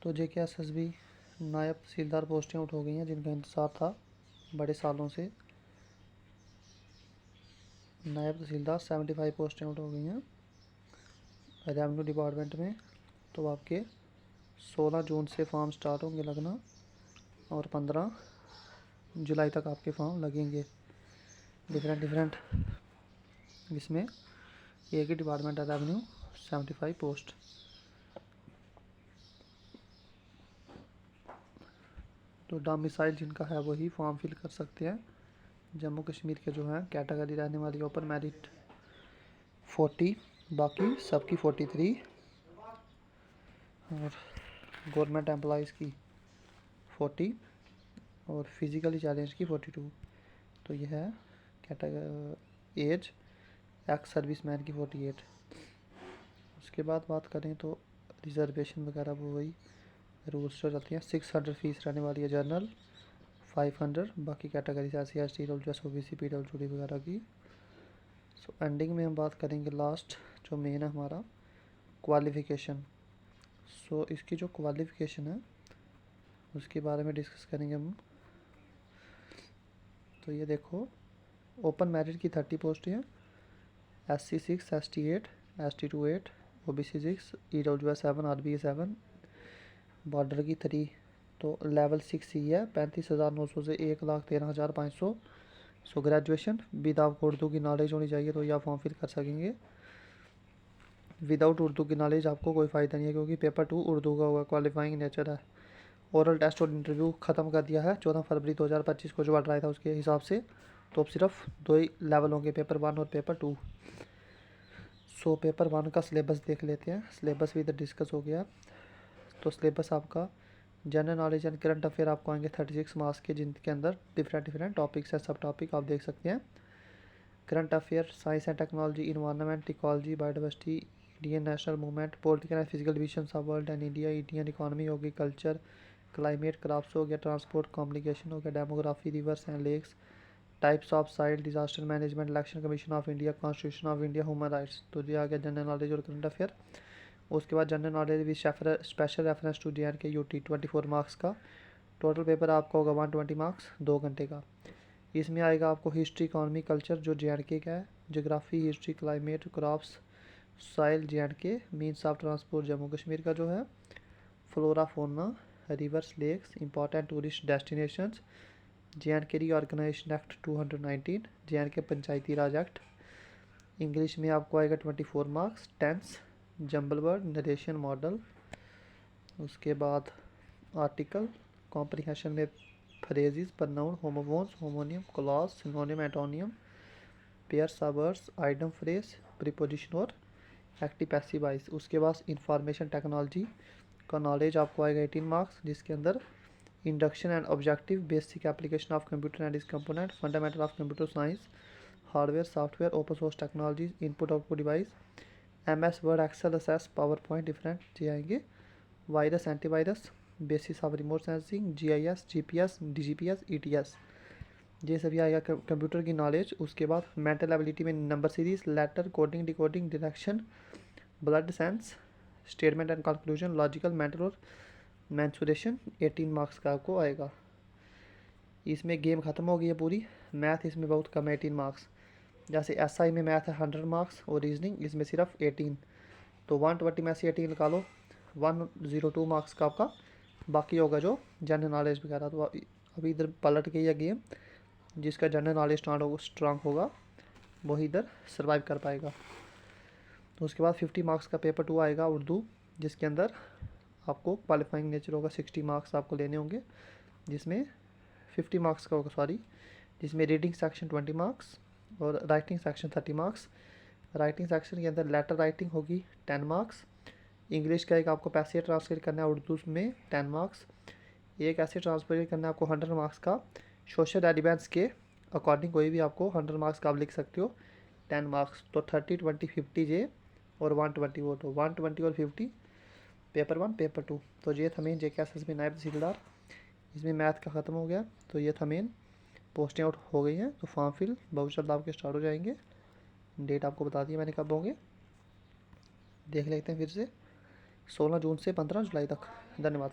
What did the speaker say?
तो JKSSB नायब तहसीलदार पोस्टें आउट हो गई हैं जिनका इंतज़ार था बड़े सालों से। नायब तहसीलदार 75 पोस्टें आउट हो गई हैं रेवेन्यू डिपार्टमेंट में। तो आपके 16 जून से फॉर्म स्टार्ट होंगे लगना और 15 जुलाई तक आपके फॉर्म लगेंगे। डिफरेंट इसमें एक ही डिपार्टमेंट है रेवेन्यू 75 पोस्ट। तो डोमिसाइल जिनका है वही फॉर्म फिल कर सकते हैं। जम्मू कश्मीर के जो हैं कैटेगरी रहने वाली ओपन मेरिट 40, बाकी सबकी 43 और गवर्नमेंट एम्प्लॉइज़ की 40 और फिज़िकली चैलेंज की 42। तो यह है category as ex service man की 48। उसके बाद बात करें तो रिजर्वेशन वगैरह वो वही रूल्स हो जाती हैं। 600 फीस रहने वाली है जनरल, 500 बाकी categories SC ST EWS OBC PWD वगैरह की। सो एंडिंग में हम बात करेंगे लास्ट जो मेन है हमारा क्वालिफ़िकेशन। सो इसकी जो क्वालिफ़िकेशन है उसके बारे में डिस्कस करेंगे हम। तो ये देखो ओपन मेरिट की 30 पोस्ट हैं, SC 6 ST 8 ST 2 8 OBC 6 EWS 7 RBA 7 border की 3। तो लेवल 6 ही है 35,900 से 1,13,500। सो ग्रेजुएशन विद आपको उर्दू की नॉलेज होनी चाहिए तो ये आप फॉर्म फिल कर सकेंगे। विदाउट उर्दू की नॉलेज आपको कोई फ़ायदा नहीं है क्योंकि पेपर 2 उर्दू का होगा, क्वालिफाइंग नेचर है। ओरल टेस्ट और इंटरव्यू ख़त्म कर दिया है 14 फरवरी 2025 को जो ऑर्डर आया था उसके हिसाब से। तो अब सिर्फ 2 ही लेवल होंगे, पेपर 1 और पेपर 2। सो पेपर 1 का सिलेबस देख लेते हैं। सिलेबस भी इधर डिस्कस हो गया। तो सिलेबस आपका general knowledge and current affair आपको आएंगे 36 मार्क्स के, जिनके अंदर डिफरेंट टॉपिक्स हैं। सब टॉपिक आप देख सकते हैं। Current affair, science and technology, environment, ecology, biodiversity, Indian national movement, political and physical visions of world and India, Indian economy होगी, कल्चर, क्लाइमेट, क्राफ्ट्स हो गया, ट्रांसपोर्ट कम्युनिकेशन हो गया, demography, rivers and lakes, types of soil, disaster management, election commission of India, constitution of India, human rights. तो ये आ गया general knowledge और करंट अफेयर। उसके बाद general knowledge with special reference to JNK UT 24 marks का। Total paper आपका होगा 120 मार्क्स 2 घंटे का। इसमें आएगा आपको हिस्ट्री, इकोनॉमी, कल्चर जो JNK का है, geography, history, climate, crops, soil JNK, means of transport Jammu Kashmir का जो है, flora fauna, rivers, lakes, important tourist destinations, JNK reorganisation act 219, JNK Panchayati Raj act. English में आपको आएगा 24 marks, tenses, jumble word, narration modal. उसके बाद आर्टिकल कॉम्प्रिहेंशन में phrases, pronoun, homophones, homonym, clause, synonym, antonym, pairs of words, idiom phrase, preposition और active passive voice. उसके बाद information technology का नॉलेज आपको आएगा 18 मार्क्स, जिसके अंदर induction and objective, basic application of computer and इस component, fundamental of computer science, hardware, software, open source technologies, input output device, MS word, excel, SS, power point, different ये आएंगे। Virus, antivirus, basis of remote sensing, GIS, GPS, DGPS, ETS, ये सभी आएगा computer की knowledge. उसके बाद mental ability में number series, letter, coding, decoding, direction, blood sense, statement and conclusion, logical, mental और मैंसुरेशन 18 मार्क्स का आपको आएगा। इसमें गेम ख़त्म हो गई है पूरी। मैथ इसमें बहुत कम है 18 मार्क्स। जैसे SI में मैथ है 100 मार्क्स और रीजनिंग इसमें सिर्फ 18। तो 120 में से 18 निकालो, 102 मार्क्स का आपका बाकी होगा जो जनरल नॉलेज वगैरह। तो अभी इधर पलट गई है गेम, जिसका जनरल नॉलेज स्ट्रांग होगा वही इधर सर्वाइव कर पाएगा। तो उसके बाद 50 मार्क्स का पेपर 2 आएगा उर्दू, जिसके अंदर आपको क्वालिफाइंग नेचर होगा। 60 मार्क्स आपको लेने होंगे, जिसमें 50 मार्क्स का होगा सॉरी, जिसमें रीडिंग सेक्शन 20 मार्क्स और writing section 30 marks. Writing section के अंदर लेटर राइटिंग होगी 10 मार्क्स। इंग्लिश का एक आपको पैसे ट्रांसलेट करना है उर्दू में 10 मार्क्स। एक ऐसे ट्रांसलेट करना है आपको 100 मार्क्स का। सोशल रेलिवेंस के अकॉर्डिंग कोई भी आपको 100 मार्क्स का आप लिख सकते हो 10 मार्क्स। तो 30, 20, 50 ये और 120 वो। तो 120 और 50 पेपर 1 पेपर 2। तो ये था मेन JKSSB नायब तहसीलदार। इसमें मैथ का ख़त्म हो गया। तो ये था मेन, पोस्टें आउट हो गई हैं। तो फॉर्म फिल बहुत जल्द आपके स्टार्ट हो जाएंगे। डेट आपको बता दी मैंने कब होंगे, देख लेते हैं फिर से। 16 जून से 15 जुलाई तक। धन्यवाद।